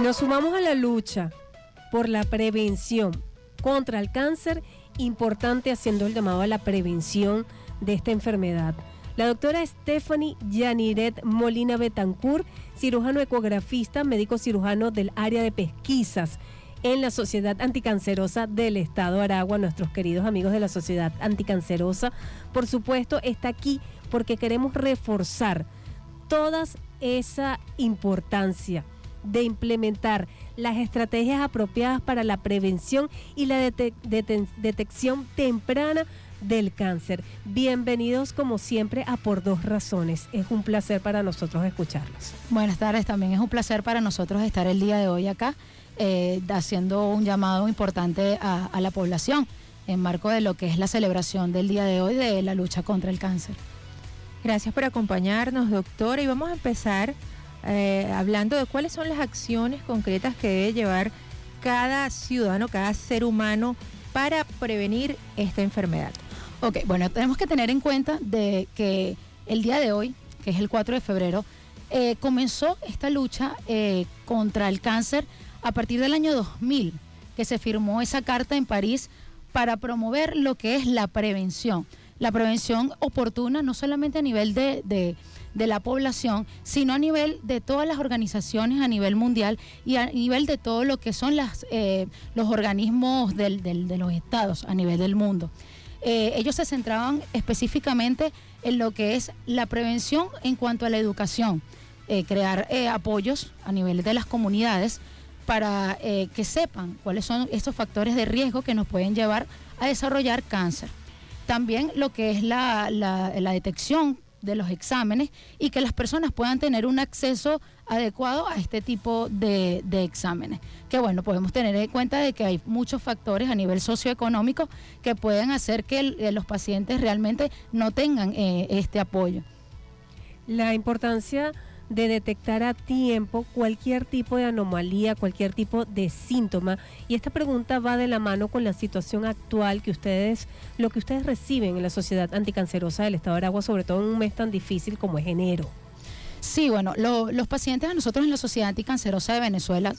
Nos sumamos a la lucha por la prevención contra el cáncer, importante haciendo el llamado a la prevención de esta enfermedad. La doctora Stephanie Yaniret Molina Betancourt, cirujano ecografista, médico cirujano del área de pesquisas en la Sociedad Anticancerosa del Estado Aragua, nuestros queridos amigos de la Sociedad Anticancerosa, por supuesto, está aquí porque queremos reforzar toda esa importancia de implementar las estrategias apropiadas para la prevención y la detección temprana del cáncer. Bienvenidos como siempre a Por Dos Razones. Es un placer para nosotros escucharlos. Buenas tardes, también es un placer para nosotros estar el día de hoy acá haciendo un llamado importante a la población en marco de lo que es la celebración del día de hoy de la lucha contra el cáncer. Gracias por acompañarnos, doctora, y vamos a empezar hablando de cuáles son las acciones concretas que debe llevar cada ciudadano, cada ser humano para prevenir esta enfermedad. Ok, bueno, tenemos que tener en cuenta de que el día de hoy, que es el 4 de febrero, comenzó esta lucha contra el cáncer a partir del año 2000, que se firmó esa carta en París para promover lo que es la prevención oportuna, no solamente a nivel de la población, sino a nivel de todas las organizaciones a nivel mundial y a nivel de todo lo que son los organismos de los estados a nivel del mundo. Ellos se centraban específicamente en lo que es la prevención en cuanto a la educación, crear apoyos a nivel de las comunidades para que sepan cuáles son estos factores de riesgo que nos pueden llevar a desarrollar cáncer. También lo que es la detección de los exámenes y que las personas puedan tener un acceso adecuado a este tipo de exámenes. Que bueno, podemos tener en cuenta de que hay muchos factores a nivel socioeconómico que pueden hacer que los pacientes realmente no tengan este apoyo. La importancia de detectar a tiempo cualquier tipo de anomalía, cualquier tipo de síntoma, y esta pregunta va de la mano con la situación actual lo que ustedes reciben en la Sociedad Anticancerosa del Estado de Aragua, sobre todo en un mes tan difícil como es enero. Sí, bueno, los pacientes a nosotros en la Sociedad Anticancerosa de Venezuela,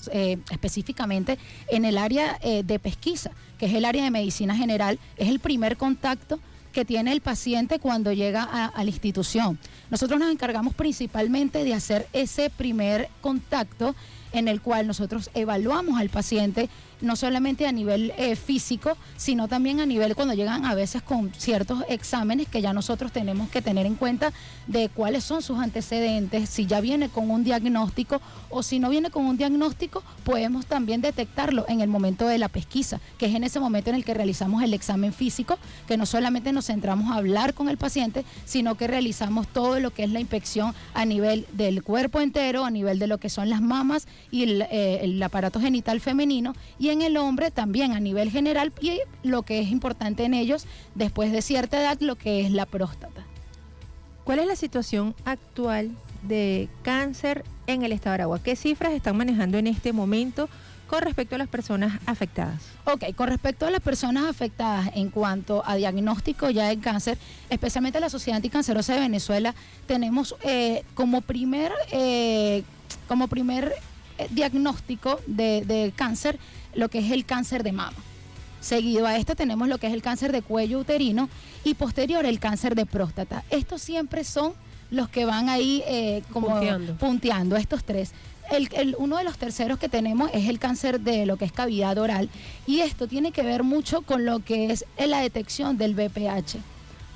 específicamente en el área de pesquisa, que es el área de medicina general, es el primer contacto que tiene el paciente cuando llega a la institución. Nosotros nos encargamos principalmente de hacer ese primer contacto en el cual nosotros evaluamos al paciente no solamente a nivel físico, sino también a nivel cuando llegan a veces con ciertos exámenes que ya nosotros tenemos que tener en cuenta de cuáles son sus antecedentes, si ya viene con un diagnóstico o si no viene con un diagnóstico, podemos también detectarlo en el momento de la pesquisa, que es en ese momento en el que realizamos el examen físico, que no solamente nos centramos a hablar con el paciente, sino que realizamos todo lo que es la inspección a nivel del cuerpo entero, a nivel de lo que son las mamas y el aparato genital femenino, y en el hombre también a nivel general, y lo que es importante en ellos después de cierta edad, lo que es la próstata. ¿Cuál es la situación actual de cáncer en el Estado de Aragua? ¿Qué cifras están manejando en este momento con respecto a las personas afectadas? Ok, con respecto a las personas afectadas en cuanto a diagnóstico ya de cáncer, especialmente la Sociedad Anticancerosa de Venezuela, tenemos como primer diagnóstico de cáncer lo que es el cáncer de mama. Seguido a esto tenemos lo que es el cáncer de cuello uterino y posterior el cáncer de próstata. Estos siempre son los que van ahí punteando estos tres. Uno de los terceros que tenemos es el cáncer de lo que es cavidad oral, y esto tiene que ver mucho con lo que es la detección del VPH.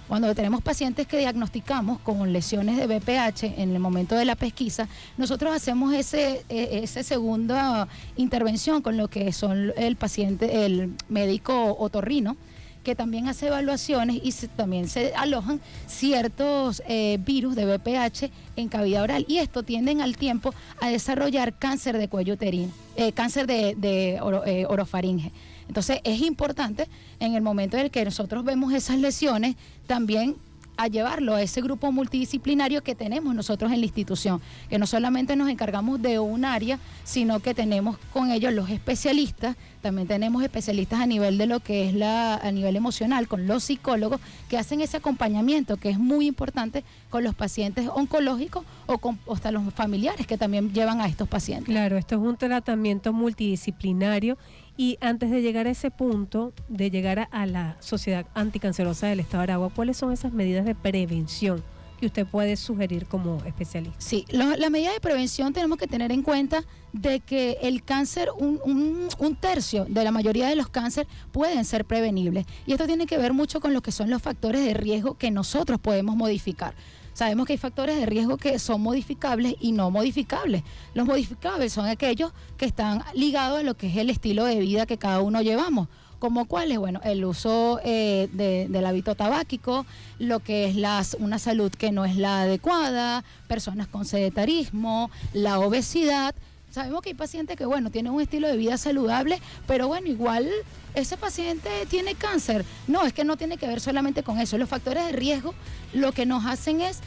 Cuando tenemos pacientes que diagnosticamos con lesiones de VPH en el momento de la pesquisa, nosotros hacemos esa segunda intervención con lo que son el médico otorrino, que también hace evaluaciones y también se alojan ciertos virus de VPH en cavidad oral, y esto tienden al tiempo a desarrollar cáncer de cuello uterino, cáncer de orofaringe. Entonces es importante en el momento en el que nosotros vemos esas lesiones también a llevarlo a ese grupo multidisciplinario que tenemos nosotros en la institución, que no solamente nos encargamos de un área, sino que tenemos con ellos los especialistas, también tenemos especialistas a nivel de lo que es a nivel emocional, con los psicólogos, que hacen ese acompañamiento, que es muy importante con los pacientes oncológicos o hasta los familiares que también llevan a estos pacientes. Claro, esto es un tratamiento multidisciplinario y antes de llegar a ese punto, de llegar a la Sociedad Anticancerosa del Estado de Aragua, ¿cuáles son esas medidas de prevención que usted puede sugerir como especialista? Sí, la medida de prevención tenemos que tener en cuenta de que el cáncer, un tercio de la mayoría de los cánceres pueden ser prevenibles. Y esto tiene que ver mucho con lo que son los factores de riesgo que nosotros podemos modificar. Sabemos que hay factores de riesgo que son modificables y no modificables. Los modificables son aquellos que están ligados a lo que es el estilo de vida que cada uno llevamos. ¿Como cuáles? Bueno, el uso del hábito tabáquico, lo que es una salud que no es la adecuada, personas con sedentarismo, la obesidad. Sabemos que hay pacientes que, bueno, tienen un estilo de vida saludable, pero bueno, igual ese paciente tiene cáncer. No, es que no tiene que ver solamente con eso. Los factores de riesgo lo que nos hacen es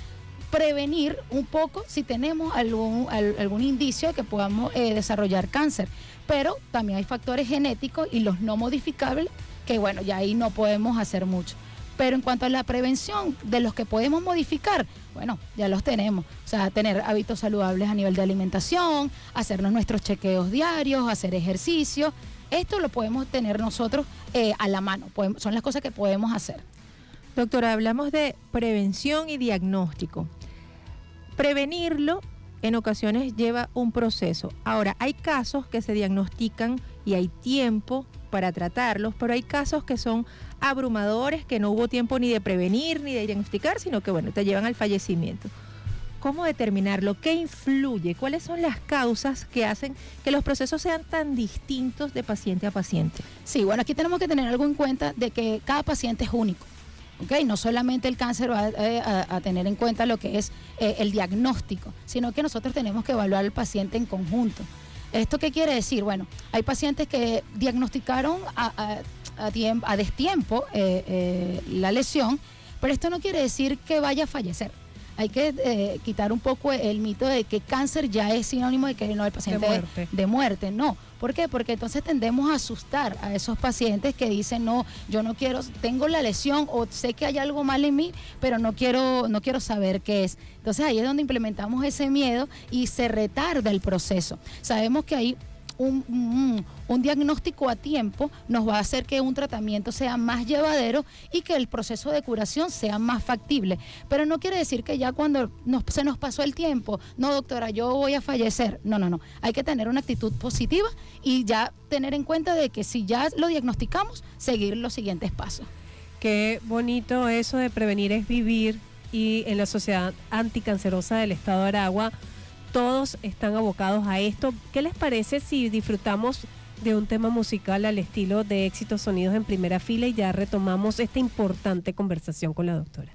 prevenir un poco si tenemos algún indicio de que podamos desarrollar cáncer. Pero también hay factores genéticos y los no modificables que, bueno, ya ahí no podemos hacer mucho. Pero en cuanto a la prevención de los que podemos modificar, bueno, ya los tenemos. O sea, tener hábitos saludables a nivel de alimentación, hacernos nuestros chequeos diarios, hacer ejercicio. Esto lo podemos tener nosotros a la mano. Son las cosas que podemos hacer. Doctora, hablamos de prevención y diagnóstico. Prevenirlo en ocasiones lleva un proceso. Ahora, hay casos que se diagnostican y hay tiempo para tratarlos, pero hay casos que son abrumadores, que no hubo tiempo ni de prevenir ni de diagnosticar, sino que, bueno, te llevan al fallecimiento. ¿Cómo determinarlo? ¿Qué influye? ¿Cuáles son las causas que hacen que los procesos sean tan distintos de paciente a paciente? Sí, bueno, aquí tenemos que tener algo en cuenta de que cada paciente es único. ¿Okay? No solamente el cáncer va a tener en cuenta lo que es el diagnóstico, sino que nosotros tenemos que evaluar al paciente en conjunto. ¿Esto qué quiere decir? Bueno, hay pacientes que diagnosticaron a destiempo la lesión, pero esto no quiere decir que vaya a fallecer. Hay que quitar un poco el mito de que cáncer ya es sinónimo de que no, el paciente de muerte. No. ¿Por qué? Porque entonces tendemos a asustar a esos pacientes que dicen, no, yo no quiero, tengo la lesión o sé que hay algo mal en mí, pero no quiero saber qué es. Entonces ahí es donde implementamos ese miedo y se retarda el proceso. Sabemos que hay un diagnóstico a tiempo nos va a hacer que un tratamiento sea más llevadero y que el proceso de curación sea más factible. Pero no quiere decir que ya cuando se nos pasó el tiempo, no, doctora, yo voy a fallecer. No. Hay que tener una actitud positiva y ya tener en cuenta de que si ya lo diagnosticamos, seguir los siguientes pasos. Qué bonito eso de prevenir es vivir, y en la Sociedad Anticancerosa del Estado de Aragua todos están abocados a esto. ¿Qué les parece si disfrutamos de un tema musical al estilo de Éxitos Sonidos en Primera Fila y ya retomamos esta importante conversación con la doctora?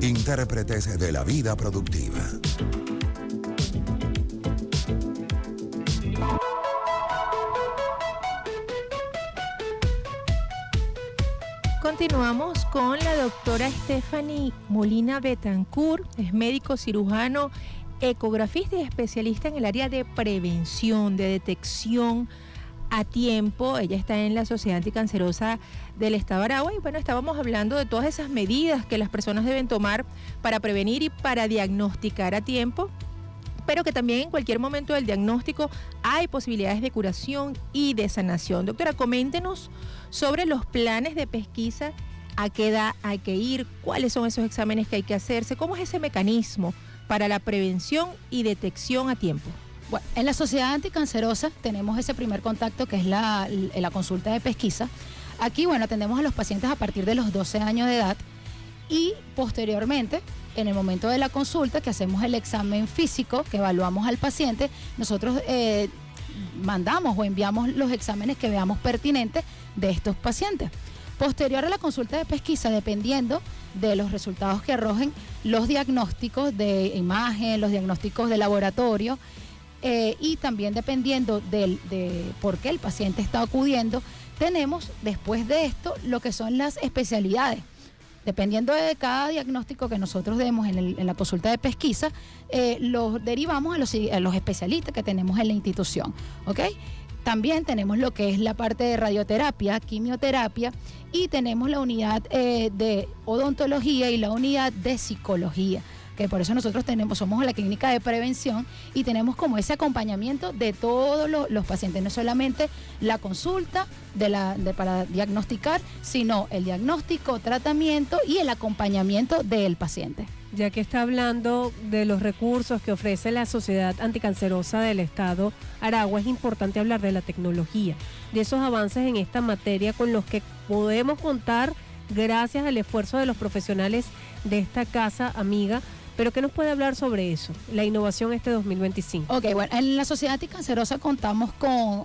Intérpretes de la vida productiva. Continuamos con la doctora Stephanie Molina Betancourt, es médico cirujano, ecografista y especialista en el área de prevención, de detección a tiempo. Ella está en la Sociedad Anticancerosa del Estado de Aragua y bueno, estábamos hablando de todas esas medidas que las personas deben tomar para prevenir y para diagnosticar a tiempo, pero que también en cualquier momento del diagnóstico hay posibilidades de curación y de sanación. Doctora, coméntenos sobre los planes de pesquisa, a qué edad hay que ir, cuáles son esos exámenes que hay que hacerse, cómo es ese mecanismo para la prevención y detección a tiempo. Bueno, en la Sociedad Anticancerosa tenemos ese primer contacto que es la consulta de pesquisa. Aquí, bueno, atendemos a los pacientes a partir de los 12 años de edad y posteriormente, en el momento de la consulta, que hacemos el examen físico, que evaluamos al paciente, nosotros mandamos o enviamos los exámenes que veamos pertinentes de estos pacientes. Posterior a la consulta de pesquisa, dependiendo de los resultados que arrojen los diagnósticos de imagen, los diagnósticos de laboratorio, y también dependiendo de por qué el paciente está acudiendo, tenemos después de esto lo que son las especialidades. Dependiendo de cada diagnóstico que nosotros demos en la consulta de pesquisa, los derivamos a los especialistas que tenemos en la institución, ¿ok? También tenemos lo que es la parte de radioterapia, quimioterapia, y tenemos la unidad de odontología y la unidad de psicología, que por eso nosotros somos la clínica de prevención y tenemos como ese acompañamiento de todos los pacientes, no solamente la consulta para diagnosticar, sino el diagnóstico, tratamiento y el acompañamiento del paciente. Ya que está hablando de los recursos que ofrece la Sociedad Anticancerosa del Estado Aragua, es importante hablar de la tecnología, de esos avances en esta materia con los que podemos contar gracias al esfuerzo de los profesionales de esta casa amiga. ¿Pero qué nos puede hablar sobre eso, la innovación 2025? Ok, bueno, en la Sociedad Anticancerosa contamos con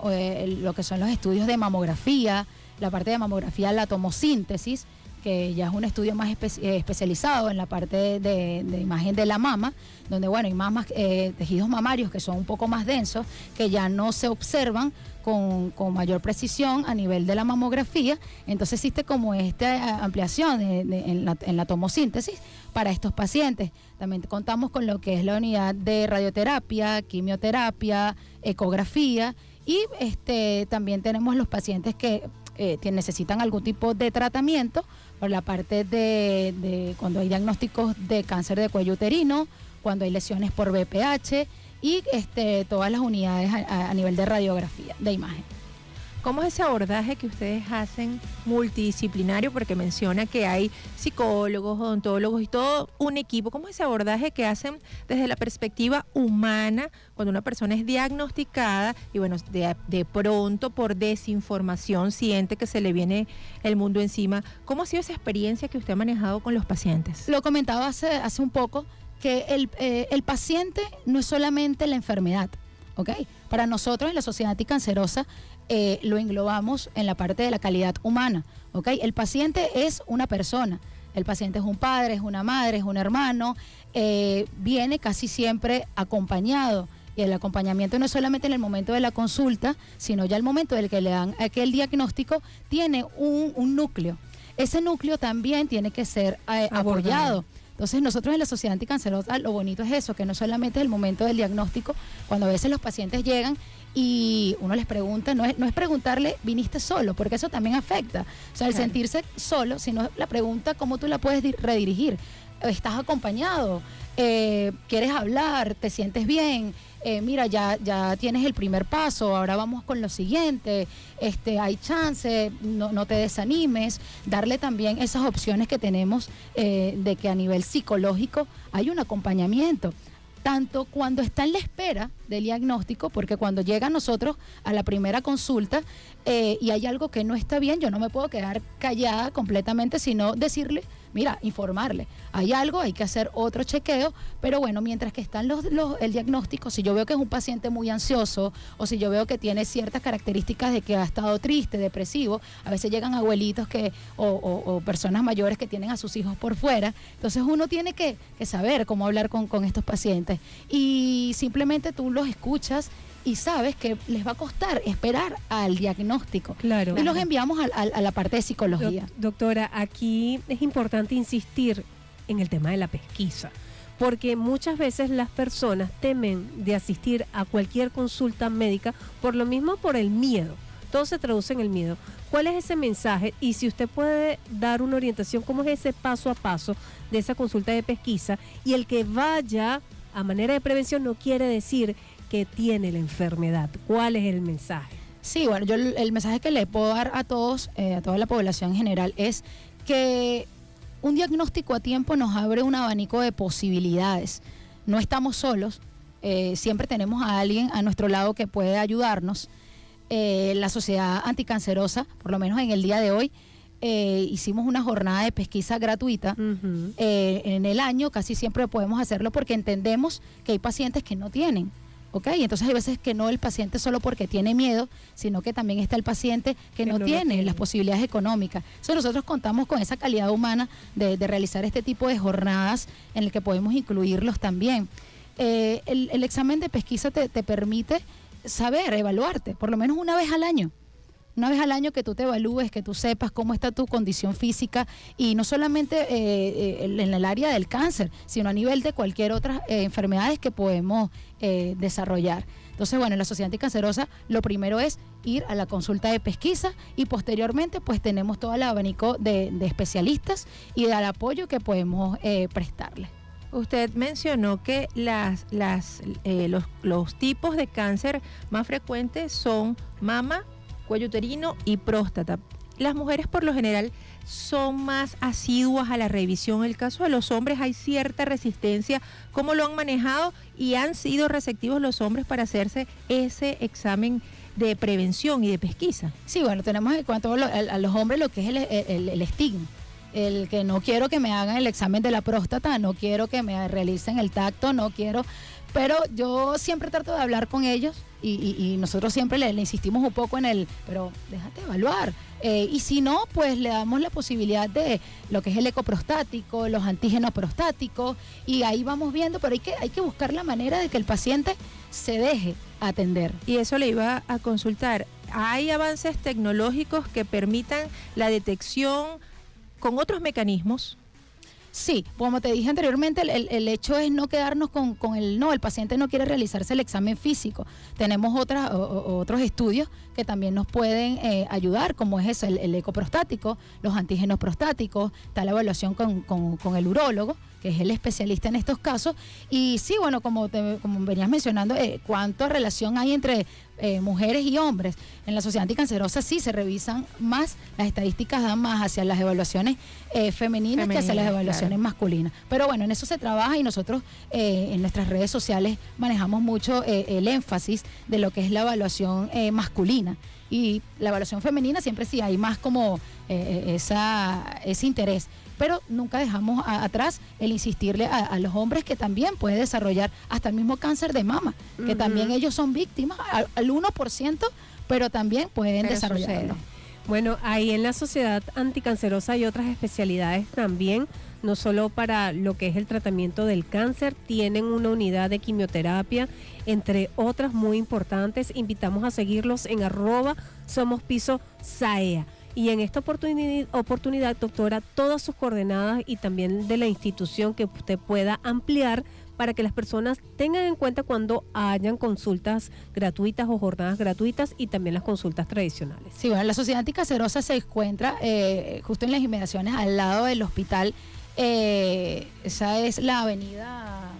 lo que son los estudios de mamografía, la parte de mamografía, la tomosíntesis, que ya es un estudio más especializado en la parte de imagen de la mama, donde bueno, hay mamas, tejidos mamarios que son un poco más densos, que ya no se observan con mayor precisión a nivel de la mamografía. Entonces existe como esta ampliación en la tomosíntesis para estos pacientes. También contamos con lo que es la unidad de radioterapia, quimioterapia, ecografía y también tenemos los pacientes que necesitan algún tipo de tratamiento por la parte de cuando hay diagnósticos de cáncer de cuello uterino, cuando hay lesiones por BPH y todas las unidades a nivel de radiografía, de imagen. ¿Cómo es ese abordaje que ustedes hacen multidisciplinario? Porque menciona que hay psicólogos, odontólogos y todo un equipo. ¿Cómo es ese abordaje que hacen desde la perspectiva humana cuando una persona es diagnosticada y bueno, de pronto por desinformación siente que se le viene el mundo encima? ¿Cómo ha sido esa experiencia que usted ha manejado con los pacientes? Lo comentaba hace un poco, que el paciente no es solamente la enfermedad, ¿ok? Para nosotros en la Sociedad Anticancerosa lo englobamos en la parte de la calidad humana, ¿ok? El paciente es una persona, el paciente es un padre, es una madre, es un hermano, viene casi siempre acompañado. Y el acompañamiento no es solamente en el momento de la consulta, sino ya el momento del que le dan aquel diagnóstico, tiene un núcleo. Ese núcleo también tiene que ser apoyado. Entonces nosotros en la Sociedad Anticancerosa lo bonito es eso, que no solamente es el momento del diagnóstico, cuando a veces los pacientes llegan y uno les pregunta, no es preguntarle, viniste solo, porque eso también afecta. O sea, el sentirse solo, sino la pregunta, ¿cómo tú la puedes redirigir? ¿Estás acompañado? ¿Quieres hablar? ¿Te sientes bien? Mira, ya tienes el primer paso, ahora vamos con lo siguiente, hay chance, no te desanimes, darle también esas opciones que tenemos de que a nivel psicológico hay un acompañamiento, tanto cuando está en la espera del diagnóstico, porque cuando llega a nosotros a la primera consulta y hay algo que no está bien, yo no me puedo quedar callada completamente, sino decirle mira, informarle. Hay algo, hay que hacer otro chequeo, pero bueno, mientras que están el diagnóstico, si yo veo que es un paciente muy ansioso o si yo veo que tiene ciertas características de que ha estado triste, depresivo, a veces llegan abuelitos o personas mayores que tienen a sus hijos por fuera, entonces uno tiene que saber cómo hablar con estos pacientes y simplemente tú los escuchas y sabes que les va a costar esperar al diagnóstico. Claro. Y los enviamos a la parte de psicología. Doctora, aquí es importante insistir en el tema de la pesquisa, porque muchas veces las personas temen de asistir a cualquier consulta médica por lo mismo, por el miedo. Todo se traduce en el miedo. ¿Cuál es ese mensaje? Y si usted puede dar una orientación, ¿cómo es ese paso a paso de esa consulta de pesquisa? Y el que vaya a manera de prevención no quiere decir que tiene la enfermedad. ¿Cuál es el mensaje? Sí, bueno, yo el mensaje que le puedo dar a todos, a toda la población en general, es que un diagnóstico a tiempo nos abre un abanico de posibilidades. No estamos solos, siempre tenemos a alguien a nuestro lado que puede ayudarnos. La Sociedad Anticancerosa, por lo menos en el día de hoy, hicimos una jornada de pesquisa gratuita. En el año casi siempre podemos hacerlo porque entendemos que hay pacientes que no tienen. ¿Ok? Entonces hay veces que no el paciente solo porque tiene miedo, sino que también está el paciente que no tiene las posibilidades económicas. Entonces nosotros contamos con esa calidad humana de realizar este tipo de jornadas en el que podemos incluirlos también. El examen de pesquisa te permite saber, evaluarte, por lo menos una vez al año. Una vez al año que tú te evalúes, que tú sepas cómo está tu condición física y no solamente en el área del cáncer, sino a nivel de cualquier otra enfermedades que podemos desarrollar. Entonces, bueno, en la Sociedad Anticancerosa lo primero es ir a la consulta de pesquisa y posteriormente pues tenemos todo el abanico de especialistas y del apoyo que podemos prestarles. Usted mencionó que los tipos de cáncer más frecuentes son mama, cuello uterino y próstata. Las mujeres por lo general son más asiduas a la revisión. En el caso de los hombres hay cierta resistencia. ¿Cómo lo han manejado y han sido receptivos los hombres para hacerse ese examen de prevención y de pesquisa? Sí, bueno, tenemos en cuanto a los hombres lo que es el estigma. El que no quiero que me hagan el examen de la próstata, no quiero que me realicen el tacto, no quiero... Pero yo siempre trato de hablar con ellos y nosotros siempre le insistimos un poco pero déjate evaluar. Y si no, pues le damos la posibilidad de lo que es el ecoprostático, los antígenos prostáticos, y ahí vamos viendo, pero hay que buscar la manera de que el paciente se deje atender. Y eso le iba a consultar. ¿Hay avances tecnológicos que permitan la detección con otros mecanismos? Sí, como te dije anteriormente, el hecho es no quedarnos con el paciente no quiere realizarse el examen físico. Tenemos otros estudios que también nos pueden ayudar, como es eso, el ecoprostático, los antígenos prostáticos, está la evaluación con el urólogo, que es el especialista en estos casos. Y sí, bueno, como venías mencionando, cuánta relación hay entre mujeres y hombres. En la Sociedad Anticancerosa sí se revisan más, las estadísticas dan más hacia las evaluaciones femeninas que hacia las evaluaciones masculinas. Pero bueno, en eso se trabaja y nosotros en nuestras redes sociales manejamos mucho el énfasis de lo que es la evaluación masculina. Y la evaluación femenina siempre sí hay más como ese interés, pero nunca dejamos atrás el insistirle a los hombres que también puede desarrollar hasta el mismo cáncer de mama, que también ellos son víctimas, al 1%, pero también pueden desarrollarlo. Bueno, ahí en la Sociedad Anticancerosa hay otras especialidades también, no solo para lo que es el tratamiento del cáncer, tienen una unidad de quimioterapia, entre otras muy importantes. Invitamos a seguirlos en @SomosPisoSaea. Y en esta oportunidad, doctora, todas sus coordenadas y también de la institución que usted pueda ampliar para que las personas tengan en cuenta cuando hayan consultas gratuitas o jornadas gratuitas y también las consultas tradicionales. Sí, bueno, la Sociedad Anticancerosa se encuentra justo en las inmediaciones al lado del hospital. Esa es la avenida,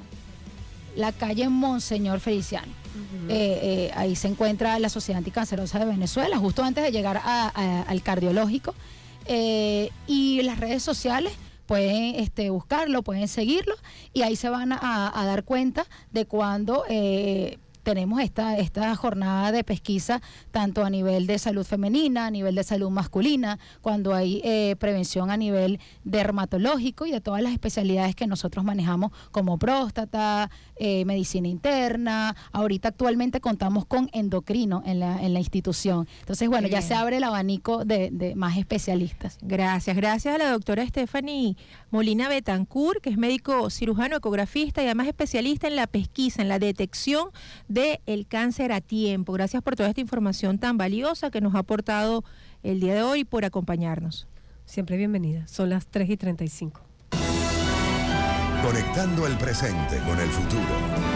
la calle Monseñor Feliciano. Ahí se encuentra la Sociedad Anticancerosa de Venezuela, justo antes de llegar al cardiológico. Y las redes sociales pueden buscarlo, pueden seguirlo y ahí se van a dar cuenta de cuando tenemos esta jornada de pesquisa tanto a nivel de salud femenina, a nivel de salud masculina, cuando hay prevención a nivel dermatológico y de todas las especialidades que nosotros manejamos como próstata, medicina interna. Ahorita actualmente contamos con endocrino en la institución. Entonces, bueno, ya se abre el abanico de más especialistas. Gracias a la doctora Stephanie Molina Betancourt, que es médico cirujano, ecografista y además especialista en la pesquisa, en la detección del cáncer a tiempo. Gracias por toda esta información tan valiosa que nos ha aportado el día de hoy y por acompañarnos. Siempre bienvenida. Son las 3:35. Conectando el presente con el futuro.